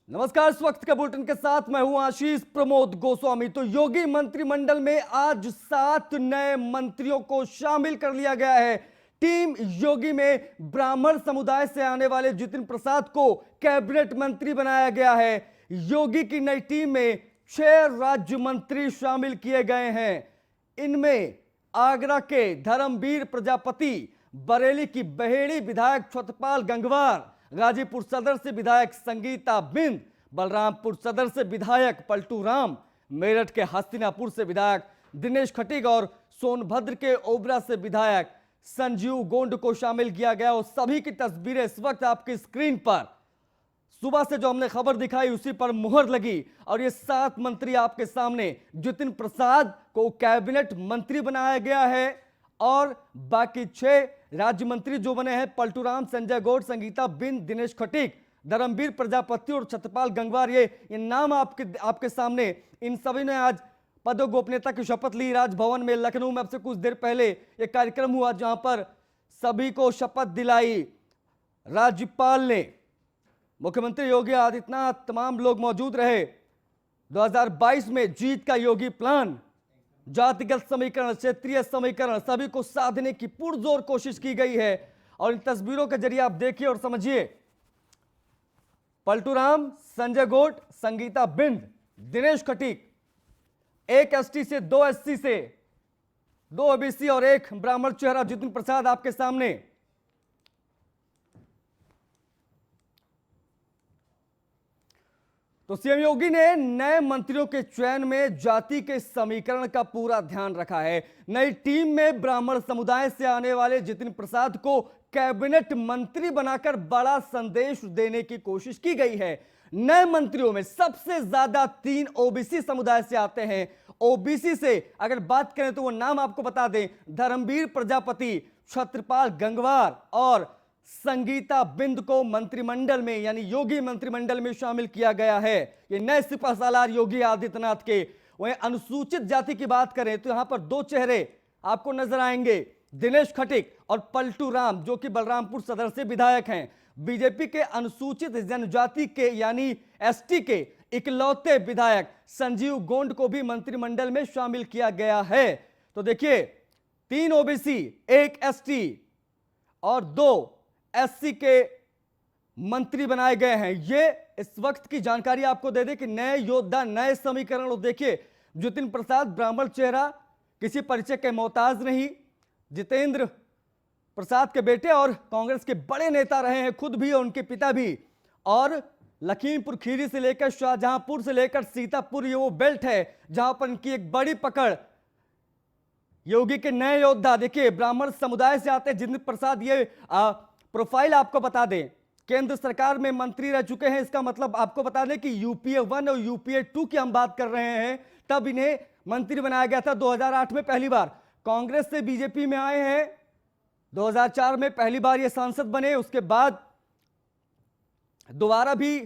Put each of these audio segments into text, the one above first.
नमस्कार। इस वक्त के बुलेटिन के साथ मैं हूं आशीष प्रमोद गोस्वामी। तो योगी मंत्रिमंडल में आज 7 नए मंत्रियों को शामिल कर लिया गया है। टीम योगी में ब्राह्मण समुदाय से आने वाले जितिन प्रसाद को कैबिनेट मंत्री बनाया गया है। योगी की नई टीम में 6 राज्य मंत्री शामिल किए गए हैं। इनमें आगरा के धर्मवीर प्रजापति, बरेली की बहेड़ी विधायक छत्रपाल गंगवार, गाजीपुर सदर से विधायक संगीता बिंद, बलरामपुर सदर से विधायक पलटू राम, मेरठ के हस्तिनापुर से विधायक दिनेश खटीक और सोनभद्र के ओबरा से विधायक संजीव गोंड को शामिल किया गया। और सभी की तस्वीरें इस वक्त आपकी स्क्रीन पर, सुबह से जो हमने खबर दिखाई उसी पर मुहर लगी। और ये 7 मंत्री आपके सामने। जितिन प्रसाद को कैबिनेट मंत्री बनाया गया है और बाकी 6 राज्य मंत्री जो बने हैं, पलटू राम, संजय गौड़, संगीता बिंद, दिनेश खटीक, धर्मवीर प्रजापति और छत्रपाल गंगवार, ये नाम आपके सामने। इन सभी ने आज पद और गोपनीयता की शपथ ली। राजभवन में लखनऊ में अब से कुछ देर पहले एक कार्यक्रम हुआ जहां पर सभी को शपथ दिलाई राज्यपाल ने। मुख्यमंत्री योगी आदित्यनाथ, तमाम लोग मौजूद रहे। 2022 में जीत का योगी प्लान, जातिगत समीकरण, क्षेत्रीय समीकरण, सभी को साधने की पुरजोर कोशिश की गई है। और इन तस्वीरों के जरिए आप देखिए और समझिए। पलटू राम, संजय गोट, संगीता बिंद, दिनेश खटीक, 1 एसटी से 2 एससी से, 2 ओबीसी और 1 ब्राह्मण चेहरा जितिन प्रसाद आपके सामने। तो सीएम योगी ने नए मंत्रियों के चयन में जाति के समीकरण का पूरा ध्यान रखा है। नई टीम में ब्राह्मण समुदाय से आने वाले जितिन प्रसाद को कैबिनेट मंत्री बनाकर बड़ा संदेश देने की कोशिश की गई है। नए मंत्रियों में सबसे ज्यादा 3 ओबीसी समुदाय से आते हैं। ओबीसी से अगर बात करें तो वो नाम आपको बता दें, धर्मवीर प्रजापति, छत्रपाल गंगवार और संगीता बिंद को मंत्रिमंडल में यानी योगी मंत्रिमंडल में शामिल किया गया है। ये नए सिपहसालार योगी आदित्यनाथ के। वहीं अनुसूचित जाति की बात करें तो यहां पर 2 चेहरे आपको नजर आएंगे, दिनेश खटीक और पलटू राम, जो कि बलरामपुर सदर से विधायक हैं। बीजेपी के अनुसूचित जनजाति के यानी एसटी के इकलौते विधायक संजीव गोंड को भी मंत्रिमंडल में शामिल किया गया है। तो देखिए, 3 ओबीसी, 1 एसटी और 2 एससी के मंत्री बनाए गए हैं। ये इस वक्त की जानकारी आपको दे दे कि नए योद्धा, नए समीकरण। और देखिए, जितिन प्रसाद ब्राह्मण चेहरा, किसी परिचय के मोहताज नहीं, जितेंद्र प्रसाद के बेटे और कांग्रेस के बड़े नेता रहे हैं खुद भी और उनके पिता भी। और लखीमपुर खीरी से लेकर शाहजहांपुर से लेकर सीतापुर, ये वो बेल्ट है जहां पर इनकी एक बड़ी पकड़। योगी के नए योद्धा देखिए, ब्राह्मण समुदाय से आते हैं जितिन प्रसाद। ये प्रोफाइल आपको बता दें, केंद्र सरकार में मंत्री रह चुके हैं। इसका मतलब आपको बता दें कि यूपीए 1 और यूपीए 2 की हम बात कर रहे हैं, तब इन्हें मंत्री बनाया गया था 2008 में पहली बार। कांग्रेस से बीजेपी में आए हैं 2004 में पहली बार ये सांसद बने। उसके बाद दोबारा भी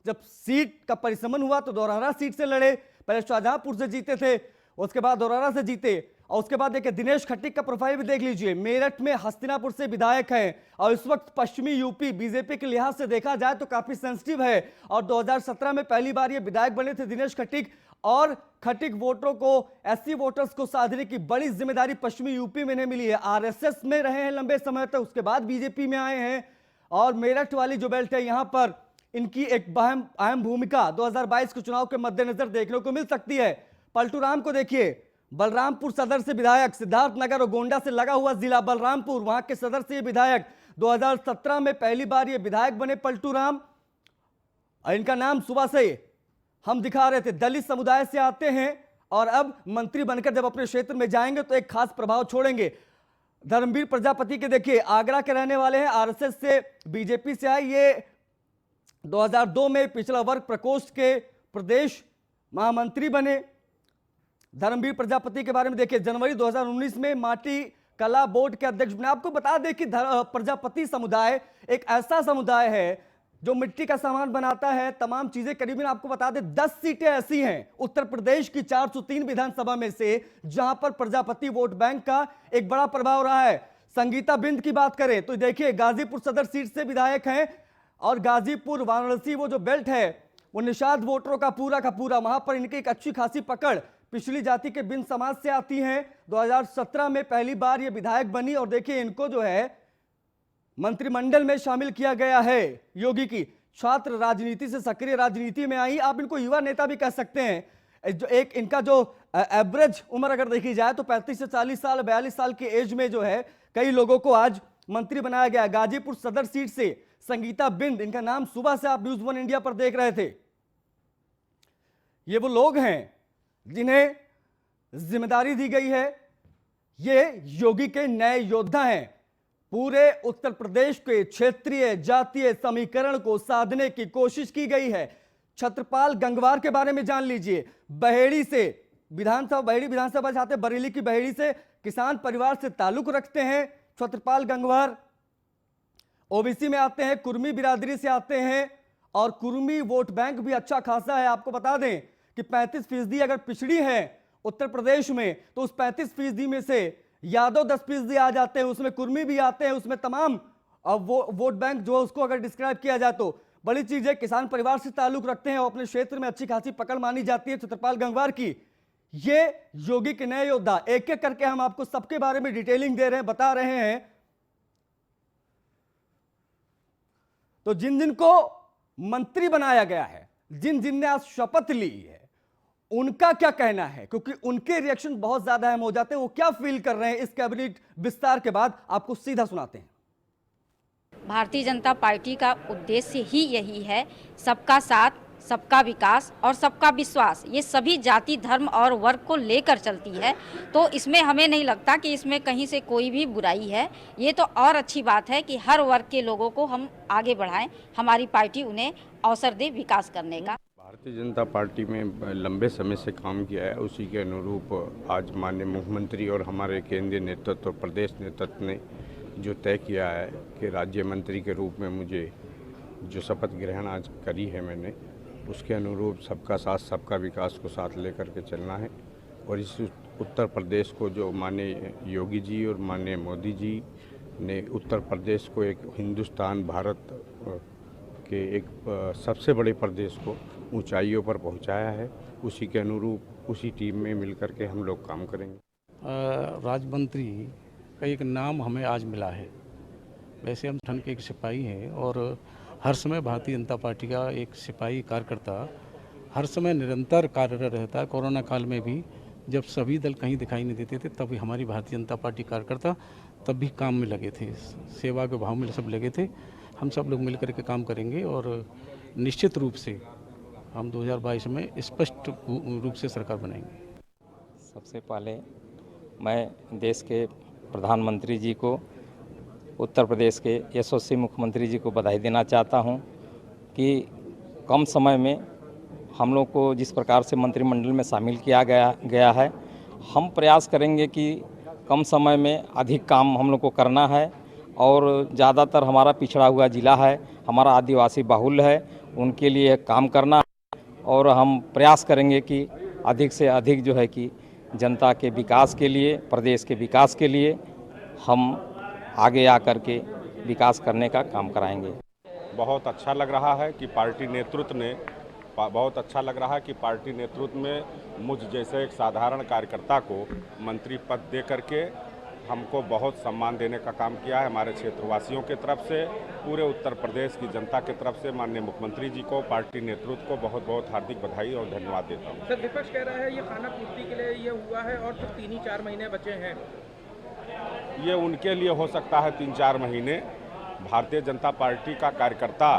जब सीट का परिसमन हुआ तो दोबारा सीट से लड़े। पहले शाहजहांपुर से जीते थे, उसके बाद दोबारा से जीते। और उसके बाद देखिए, दिनेश खटीक का प्रोफाइल भी देख लीजिए, मेरठ में हस्तिनापुर से विधायक हैं और इस वक्त पश्चिमी यूपी बीजेपी के लिहाज से देखा जाए तो काफी सेंसिटिव है। और 2017 में पहली बार ये विधायक बने थे दिनेश खटीक। और खटीक वोटरों को, एससी वोटर्स को साधने की बड़ी जिम्मेदारी पश्चिमी यूपी में इन्हें मिली है। आरएसएस में रहे हैं लंबे समय तक, उसके बाद बीजेपी में आए हैं। और मेरठ वाली जो बेल्ट है, यहां पर इनकी एक अहम भूमिका 2022 के चुनाव के मद्देनजर देखने को मिल सकती है। पलटू राम को देखिए, बलरामपुर सदर से विधायक, सिद्धार्थनगर और गोंडा से लगा हुआ जिला बलरामपुर, वहां के सदर से विधायक। 2017 में पहली बार ये विधायक बने पलटू राम। इनका नाम सुबह से हम दिखा रहे थे, दलित समुदाय से आते हैं और अब मंत्री बनकर जब अपने क्षेत्र में जाएंगे तो एक खास प्रभाव छोड़ेंगे। धर्मवीर प्रजापति के देखिए, आगरा के रहने वाले हैं, आरएसएस से बीजेपी से आए। ये 2002 में पिछड़ा वर्ग प्रकोष्ठ के प्रदेश महामंत्री बने। धर्मवीर प्रजापति के बारे में देखिए, जनवरी 2019 में माटी कला बोर्ड के अध्यक्ष बने। आपको बता दें कि प्रजापति समुदाय एक ऐसा समुदाय है जो मिट्टी का सामान बनाता है, तमाम चीजें। करीबन आपको बता दें 10 सीटें ऐसी हैं उत्तर प्रदेश की 403 विधानसभा में से जहां पर प्रजापति वोट बैंक का एक बड़ा प्रभाव रहा है। संगीता बिंद की बात करें तो देखिए, गाजीपुर सदर सीट से विधायक हैं और गाजीपुर वाराणसी वो जो बेल्ट है वो निषाद वोटरों का पूरा वहां पर इनकी एक अच्छी खासी पकड़ पिछली जाति के बिन समाज से आती है। 2017 में पहली बार ये विधायक बनी और देखिए इनको जो है मंत्रिमंडल में शामिल किया गया है। योगी की छात्र राजनीति से सक्रिय राजनीति में आई, आप इनको युवा नेता भी कह सकते हैं। जो एक इनका जो एवरेज उम्र अगर देखी जाए तो 35 से 40 साल 42 साल की एज में जो है कई लोगों को आज मंत्री बनाया गया। गाजीपुर सदर सीट से संगीता बिंद, इनका नाम सुबह से आप न्यूज 1 इंडिया पर देख रहे थे। ये वो लोग हैं जिन्हें जिम्मेदारी दी गई है। ये योगी के नए योद्धा हैं। पूरे उत्तर प्रदेश के क्षेत्रीय जातीय समीकरण को साधने की कोशिश की गई है। छत्रपाल गंगवार के बारे में जान लीजिए। बहेड़ी से बहेड़ी विधानसभा चाहते, बरेली की बहेड़ी से किसान परिवार से ताल्लुक रखते हैं छत्रपाल गंगवार। ओबीसी में आते हैं, कुर्मी बिरादरी से आते हैं और कुर्मी वोट बैंक भी अच्छा खासा है। आपको बता दें कि 35% अगर पिछड़ी है उत्तर प्रदेश में तो उस 35% में से यादव 10% आ जाते हैं, उसमें कुर्मी भी आते हैं, उसमें तमाम वोट बैंक जो उसको अगर डिस्क्राइब किया जाए तो बड़ी चीज है। किसान परिवार से ताल्लुक रखते हैं और अपने क्षेत्र में अच्छी खासी पकड़ मानी जाती है छत्रपाल गंगवार की। ये योगी के नए योद्धा, एक एक करके हम आपको सबके बारे में डिटेलिंग दे रहे हैं, बता रहे हैं। तो जिन जिन को मंत्री बनाया गया है, जिन जिन ने आज शपथ ली है, उनका क्या कहना है, क्योंकि उनके रिएक्शन बहुत ज्यादा अहम हो जाते हैं। वो क्या फील कर रहे हैं इस कैबिनेट विस्तार के बाद, आपको सीधा सुनाते हैं। भारतीय जनता पार्टी का उद्देश्य ही यही है, सबका साथ, सबका विकास और सबका विश्वास। ये सभी जाति, धर्म और वर्ग को लेकर चलती है, तो इसमें हमें नहीं लगता कि इसमें कहीं से कोई भी बुराई है। ये तो और अच्छी बात है कि हर वर्ग के लोगों को हम आगे बढ़ाएं, हमारी पार्टी उन्हें अवसर दे विकास करने का। भारतीय जनता पार्टी में लंबे समय से काम किया है, उसी के अनुरूप आज माननीय मुख्यमंत्री और हमारे केंद्रीय नेतृत्व और प्रदेश नेतृत्व ने जो तय किया है कि राज्य मंत्री के रूप में मुझे जो शपथ ग्रहण आज करी है मैंने, उसके अनुरूप सबका साथ सबका विकास को साथ लेकर के चलना है। और इस उत्तर प्रदेश को जो माननीय योगी जी और माननीय मोदी जी ने उत्तर प्रदेश को एक हिंदुस्तान भारत के एक सबसे बड़े प्रदेश को ऊंचाइयों पर पहुंचाया है, उसी के अनुरूप उसी टीम में मिलकर के हम लोग काम करेंगे। राज्य मंत्री का एक नाम हमें आज मिला है। वैसे हम संगठन के एक सिपाही हैं और हर समय भारतीय जनता पार्टी का एक सिपाही कार्यकर्ता हर समय निरंतर कार्यरत रहता है। कोरोना काल में भी जब सभी दल कहीं दिखाई नहीं देते थे, तभी हमारी भारतीय जनता पार्टी कार्यकर्ता तब भी काम में लगे थे, सेवा के भाव में सब लगे थे। हम सब लोग मिलकर के काम करेंगे और निश्चित रूप से हम 2022 में स्पष्ट रूप से सरकार बनाएंगे। सबसे पहले मैं देश के प्रधानमंत्री जी को, उत्तर प्रदेश के यशस्वी मुख्यमंत्री जी को बधाई देना चाहता हूं कि कम समय में हम लोग को जिस प्रकार से मंत्रिमंडल में शामिल किया गया है, हम प्रयास करेंगे कि कम समय में अधिक काम हम लोग को करना है। और ज़्यादातर हमारा पिछड़ा हुआ ज़िला है, हमारा आदिवासी बाहुल्य है, उनके लिए काम करना है। और हम प्रयास करेंगे कि अधिक से अधिक जो है कि जनता के विकास के लिए, प्रदेश के विकास के लिए हम आगे आकर के विकास करने का काम कराएंगे। बहुत अच्छा लग रहा है कि पार्टी नेतृत्व में मुझ जैसे एक साधारण कार्यकर्ता को मंत्री पद दे करके हमको बहुत सम्मान देने का काम किया है। हमारे क्षेत्रवासियों की तरफ से, पूरे उत्तर प्रदेश की जनता की तरफ से माननीय मुख्यमंत्री जी को, पार्टी नेतृत्व को बहुत बहुत हार्दिक बधाई और धन्यवाद देता हूँ। सर, विपक्ष कह रहा है ये खाना पूर्ति के लिए ये हुआ है और तो 3 ही 4 महीने बचे हैं। ये उनके लिए हो सकता है 3-4 महीने। भारतीय जनता पार्टी का कार्यकर्ता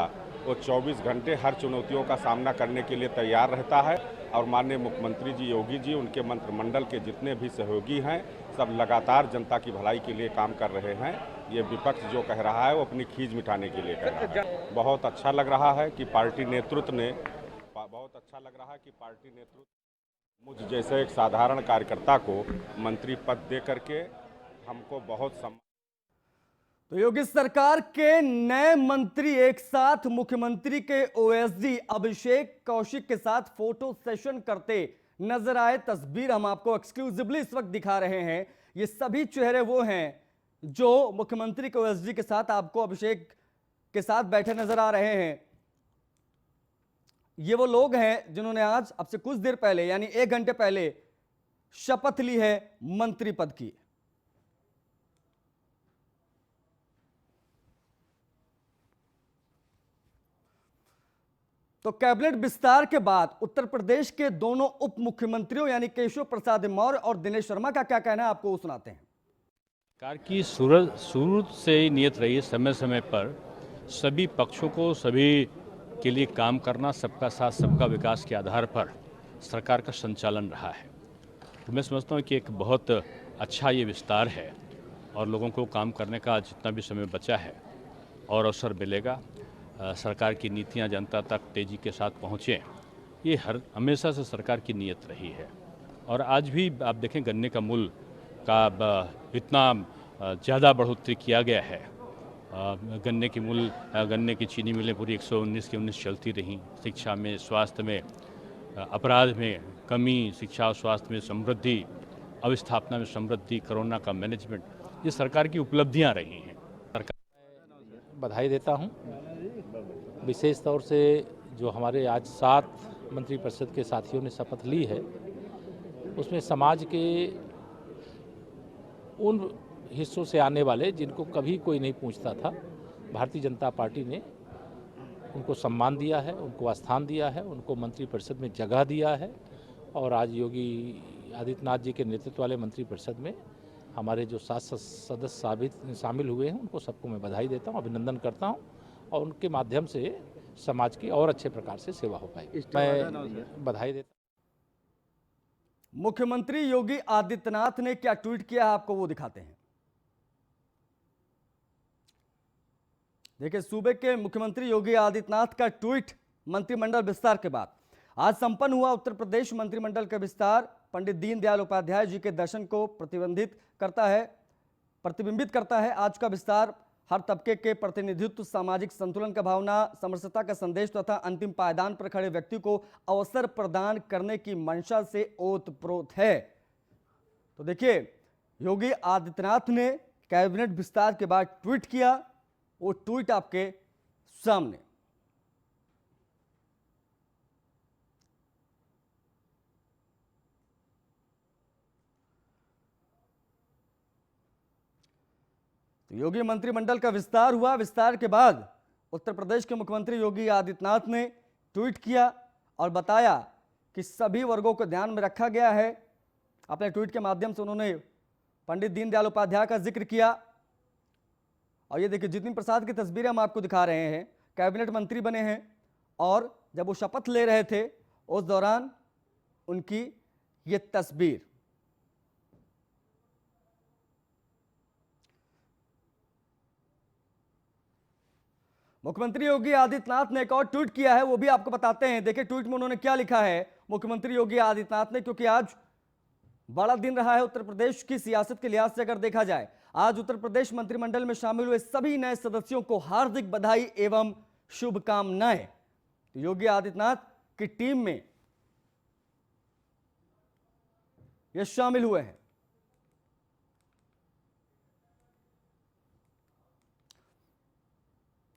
वो 24 घंटे हर चुनौतियों का सामना करने के लिए तैयार रहता है। और माननीय मुख्यमंत्री जी योगी जी, उनके मंत्रिमंडल के जितने भी सहयोगी हैं, सब लगातार जनता की भलाई के लिए काम कर रहे हैं। ये विपक्ष जो कह रहा है वो अपनी खींच मिटाने के लिए कह रहा है। बहुत अच्छा लग रहा है कि पार्टी नेतृत्व मुझ जैसे एक साधारण कार्यकर्ता को मंत्री पद दे करके हमको बहुत सम्मान। तो योगी सरकार के नए मंत्री एक साथ मुख्यमंत्री के ओएसडी अभिषेक कौशिक के साथ फोटो सेशन करते नजर आए। तस्वीर हम आपको एक्सक्लूसिवली इस वक्त दिखा रहे हैं। ये सभी चेहरे वो हैं जो मुख्यमंत्री के ओएसडी के साथ आपको अभिषेक के साथ बैठे नजर आ रहे हैं। ये वो लोग हैं जिन्होंने आज अब से कुछ देर पहले यानी 1 घंटे पहले शपथ ली है मंत्री पद की। तो कैबिनेट विस्तार के बाद उत्तर प्रदेश के दोनों उप मुख्यमंत्रियों यानी केशव प्रसाद मौर्य और दिनेश शर्मा का क्या कहना है, आपको वो सुनाते हैं। सरकार की शुरू से ही नियत रही है समय समय पर सभी पक्षों को सभी के लिए काम करना, सबका साथ सबका विकास के आधार पर सरकार का संचालन रहा है। तो मैं समझता हूँ कि एक बहुत अच्छा ये विस्तार है और लोगों को काम करने का जितना भी समय बचा है और अवसर मिलेगा, सरकार की नीतियाँ जनता तक तेज़ी के साथ पहुँचें, ये हमेशा से सरकार की नीयत रही है। और आज भी आप देखें गन्ने का मूल्य का इतना ज़्यादा बढ़ोतरी किया गया है। गन्ने की चीनी मिलें पूरी 119 की 19 चलती रहीं। शिक्षा में, स्वास्थ्य में, अपराध में कमी, शिक्षा और स्वास्थ्य में समृद्धि, अवस्थापना में समृद्धि, कोरोना का मैनेजमेंट, ये सरकार की उपलब्धियां रही हैं। बधाई देता हूं, विशेष तौर से जो हमारे आज 7 मंत्रिपरिषद के साथियों ने शपथ ली है, उसमें समाज के उन हिस्सों से आने वाले जिनको कभी कोई नहीं पूछता था, भारतीय जनता पार्टी ने उनको सम्मान दिया है, उनको स्थान दिया है, उनको मंत्रिपरिषद में जगह दिया है। और आज योगी आदित्यनाथ जी के नेतृत्व वाले मंत्रिपरिषद में हमारे जो 7 सदस्य शामिल हुए हैं, उनको सबको मैं बधाई देता हूं, अभिनंदन करता हूं और उनके माध्यम से समाज की और अच्छे प्रकार से सेवा हो पाएगी। मैं बधाई देता हूं। मुख्यमंत्री योगी आदित्यनाथ ने क्या ट्वीट किया है, आपको वो दिखाते हैं। देखिए, सूबे के मुख्यमंत्री योगी आदित्यनाथ का ट्वीट मंत्रिमंडल विस्तार के बाद। आज संपन्न हुआ उत्तर प्रदेश मंत्रिमंडल का विस्तार पंडित दीनदयाल उपाध्याय जी के दर्शन को प्रतिबिंबित करता है। आज का विस्तार हर तबके के प्रतिनिधित्व, सामाजिक संतुलन का भावना, समरसता का संदेश तथा अंतिम पायदान पर खड़े व्यक्ति को अवसर प्रदान करने की मंशा से ओतप्रोत है। तो देखिए, योगी आदित्यनाथ ने कैबिनेट विस्तार के बाद ट्वीट किया, वो ट्वीट आपके सामने। तो योगी मंत्रिमंडल का विस्तार हुआ। विस्तार के बाद उत्तर प्रदेश के मुख्यमंत्री योगी आदित्यनाथ ने ट्वीट किया और बताया कि सभी वर्गों को ध्यान में रखा गया है। अपने ट्वीट के माध्यम से उन्होंने पंडित दीनदयाल उपाध्याय का जिक्र किया। और ये देखिए, जितिन प्रसाद की तस्वीरें हम आपको दिखा रहे हैं। कैबिनेट मंत्री बने हैं और जब वो शपथ ले रहे थे उस दौरान उनकी ये तस्वीर। मुख्यमंत्री योगी आदित्यनाथ ने एक और ट्वीट किया है, वो भी आपको बताते हैं। देखिए ट्वीट में उन्होंने क्या लिखा है मुख्यमंत्री योगी आदित्यनाथ ने, क्योंकि आज बड़ा दिन रहा है उत्तर प्रदेश की सियासत के लिहाज से अगर देखा जाए। आज उत्तर प्रदेश मंत्रिमंडल में शामिल हुए सभी नए सदस्यों को हार्दिक बधाई एवं शुभकामनाएं। तो योगी आदित्यनाथ की टीम में ये शामिल हुए हैं।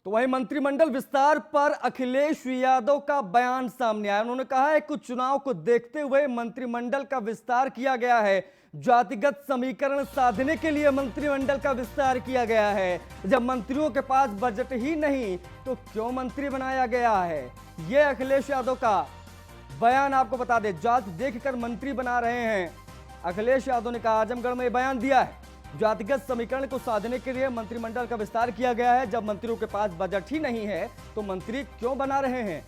तो वहीं मंत्रिमंडल विस्तार पर अखिलेश यादव का बयान सामने आया। उन्होंने कहा है कुछ चुनाव को देखते हुए मंत्रिमंडल का विस्तार किया गया है। जातिगत समीकरण साधने के लिए मंत्रिमंडल का विस्तार किया गया है। जब मंत्रियों के पास बजट ही नहीं तो क्यों मंत्री बनाया गया है। यह अखिलेश यादव का बयान आपको बता दे। जात देखकर मंत्री बना रहे हैं, अखिलेश यादव ने कहा। आजमगढ़ में बयान दिया है, जातिगत समीकरण को साधने के लिए मंत्रिमंडल का विस्तार किया गया है। जब मंत्रियों के पास बजट ही नहीं है तो मंत्री क्यों बना रहे हैं।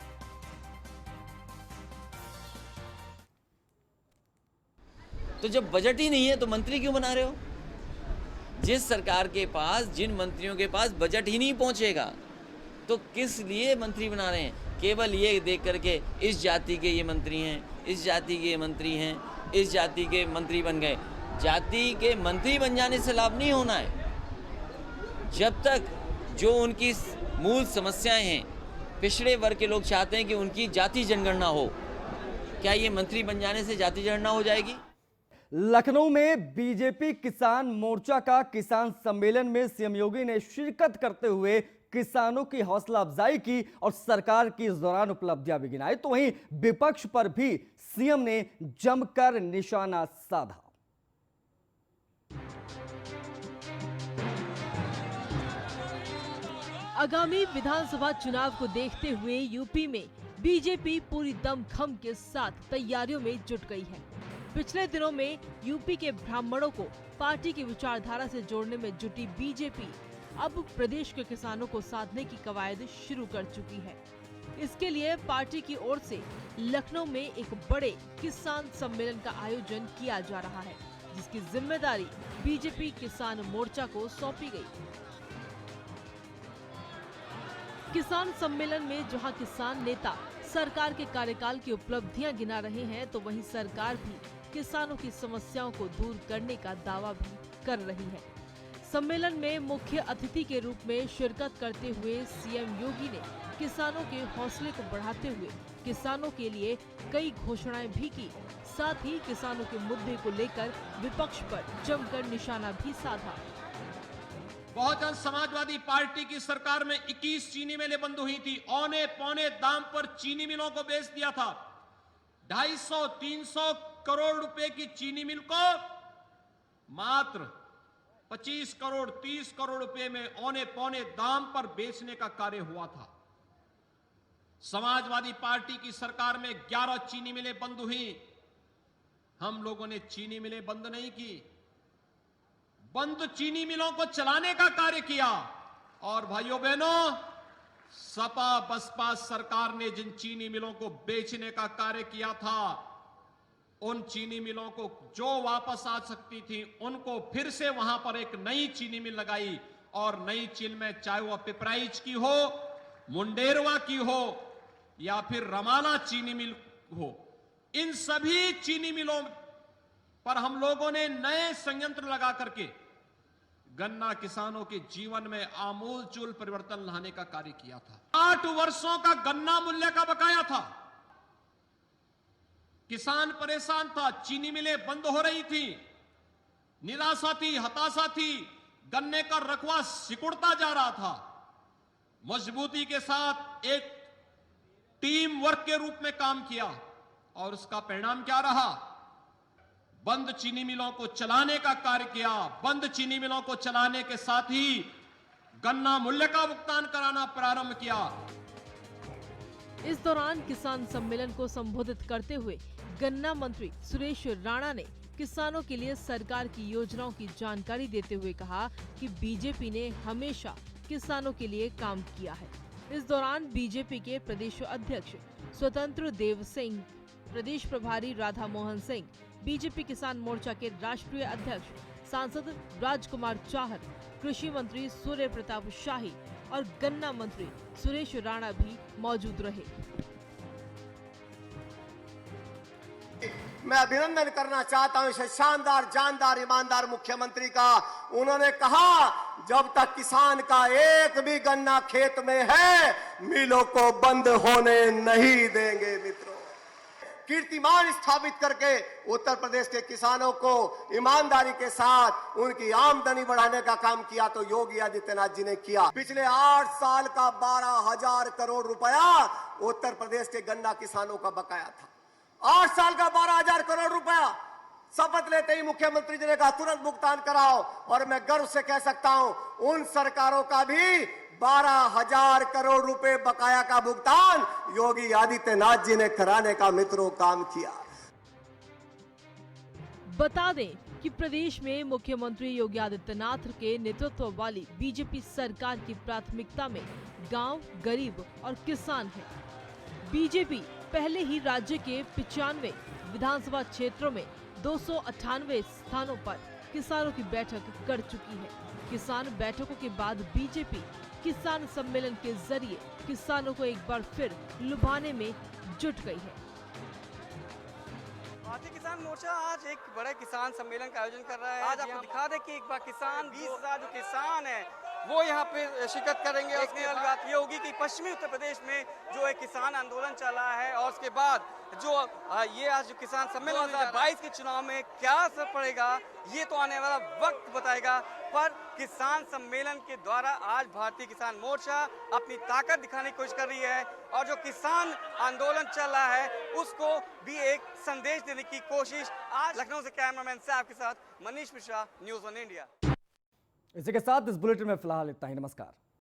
तो जब बजट ही नहीं है तो मंत्री क्यों बना रहे हो। जिस सरकार के पास, जिन मंत्रियों के पास बजट ही नहीं पहुंचेगा तो किस लिए मंत्री बना रहे हैं। केवल ये देख करके इस जाति के ये मंत्री हैं, इस जाति के ये मंत्री हैं, इस जाति के मंत्री बन गए। जाति के मंत्री बन जाने से लाभ नहीं होना है। जब तक जो उनकी मूल समस्याएं हैं, पिछड़े वर्ग के लोग चाहते हैं कि उनकी जाति जनगणना हो। क्या ये मंत्री बन जाने से जाति जनगणना हो जाएगी। लखनऊ में बीजेपी किसान मोर्चा का किसान सम्मेलन में सीएम योगी ने शिरकत करते हुए किसानों की हौसला अफजाई की और सरकार की इस दौरान उपलब्धियां भी गिनाई। तो वहीं विपक्ष पर भी सीएम ने जमकर निशाना साधा। आगामी विधानसभा चुनाव को देखते हुए यूपी में बीजेपी पूरी दमखम के साथ तैयारियों में जुट गई है। पिछले दिनों में यूपी के ब्राह्मणों को पार्टी की विचारधारा से जोड़ने में जुटी बीजेपी अब प्रदेश के किसानों को साधने की कवायद शुरू कर चुकी है। इसके लिए पार्टी की ओर से लखनऊ में एक बड़े किसान सम्मेलन का आयोजन किया जा रहा है, जिसकी जिम्मेदारी बीजेपी किसान मोर्चा को सौंपी गई। किसान सम्मेलन में जहां किसान नेता सरकार के कार्यकाल की उपलब्धियां गिना रहे हैं, तो वहीं सरकार भी किसानों की समस्याओं को दूर करने का दावा भी कर रही है। सम्मेलन में मुख्य अतिथि के रूप में शिरकत करते हुए सीएम योगी ने किसानों के हौसले को बढ़ाते हुए किसानों के लिए कई घोषणाएं भी की। साथ ही किसानों के मुद्दे को लेकर विपक्ष पर जमकर निशाना भी साधा। बहुजन समाजवादी पार्टी की सरकार में 21 चीनी मिलें बंद हुई थी। औने पौने दाम पर चीनी मिलों को बेच दिया था। 250-300 करोड़ रुपए की चीनी मिल को मात्र 25 करोड़ 30 करोड़ रुपए में औने पौने दाम पर बेचने का कार्य हुआ था। समाजवादी पार्टी की सरकार में 11 चीनी मिलें बंद हुई। हम लोगों ने चीनी मिलें बंद नहीं की, बंद चीनी मिलों को चलाने का कार्य किया। और भाइयों बहनों, सपा बसपा सरकार ने जिन चीनी मिलों को बेचने का कार्य किया था, उन चीनी मिलों को जो वापस आ सकती थी, उनको फिर से वहां पर एक नई चीनी मिल लगाई। और नई चीनी में चाहे वह पिपराइच की हो, मुंडेरवा की हो या फिर रमाला चीनी मिल हो, इन सभी चीनी मिलों पर हम लोगों ने नए संयंत्र लगा करके गन्ना किसानों के जीवन में आमूलचूल परिवर्तन लाने का कार्य किया था। 8 वर्षों का गन्ना मूल्य का बकाया था। किसान परेशान था, चीनी मिलें बंद हो रही थी, निराशा थी, हताशा थी, गन्ने का रकबा सिकुड़ता जा रहा था। मजबूती के साथ एक टीम वर्क के रूप में काम किया और उसका परिणाम क्या रहा? बंद चीनी मिलों को चलाने का कार्य किया। बंद चीनी मिलों को चलाने के साथ ही गन्ना मूल्य का भुगतान कराना प्रारंभ किया। इस दौरान किसान सम्मेलन को संबोधित करते हुए गन्ना मंत्री सुरेश राणा ने किसानों के लिए सरकार की योजनाओं की जानकारी देते हुए कहा कि बीजेपी ने हमेशा किसानों के लिए काम किया है। इस दौरान बीजेपी के प्रदेश अध्यक्ष स्वतंत्र देव सिंह, प्रदेश प्रभारी राधा मोहन सिंह, बीजेपी किसान मोर्चा के राष्ट्रीय अध्यक्ष सांसद राजकुमार चाहर, कृषि मंत्री सूर्य प्रताप शाही और गन्ना मंत्री सुरेश राणा भी मौजूद रहे। मैं अभिनंदन करना चाहता हूं इस शानदार, जानदार, ईमानदार मुख्यमंत्री का। उन्होंने कहा जब तक किसान का एक भी गन्ना खेत में है, मिलों को बंद होने नहीं देंगे। मित्रों, कीर्तिमान स्थापित करके उत्तर प्रदेश के किसानों को ईमानदारी के साथ उनकी आमदनी बढ़ाने का काम किया तो योगी आदित्यनाथ जी ने किया। पिछले 8 साल का 12,000 करोड़ रुपया उत्तर प्रदेश के गन्ना किसानों का बकाया था। 8 साल का 12,000 करोड़ रुपया शपथ लेते ही मुख्यमंत्री जी ने कहा तुरंत भुगतान कराओ। और मैं गर्व से कह सकता हूं, उन सरकारों का भी 12,000 करोड़ रुपए बकाया का भुगतान योगी आदित्यनाथ जी ने कराने का मित्रों काम किया। बता दें कि प्रदेश में मुख्यमंत्री योगी आदित्यनाथ के नेतृत्व वाली बीजेपी सरकार की प्राथमिकता में गांव, गरीब और किसान है। बीजेपी पहले ही राज्य के 95 विधानसभा क्षेत्रों में 298 स्थानों पर किसानों की बैठक कर चुकी है। किसान बैठकों के बाद बीजेपी किसान सम्मेलन के जरिए किसानों को एक बार फिर लुभाने में जुट गई है। भारतीय किसान मोर्चा आज एक बड़े किसान सम्मेलन का आयोजन कर रहा है। आज आपको दिखा दे कि एक बार किसान 20,000 जो किसान है वो यहाँ पे शिरकत करेंगे। देखने वाली बात ये होगी कि पश्चिमी उत्तर प्रदेश में जो एक किसान आंदोलन चल रहा है और उसके बाद जो ये आज जो किसान सम्मेलन 2022 के चुनाव में क्या असर पड़ेगा ये तो आने वाला वक्त बताएगा। पर किसान सम्मेलन के द्वारा आज भारतीय किसान मोर्चा अपनी ताकत दिखाने की कोशिश कर रही है और जो किसान आंदोलन चल रहा है उसको भी एक संदेश देने की कोशिश। आज लखनऊ से कैमरामैन साहब के साथ मनीष मिश्रा, न्यूज़ 1 इंडिया। इसी के साथ इस बुलेटिन में फिलहाल इतना ही। नमस्कार।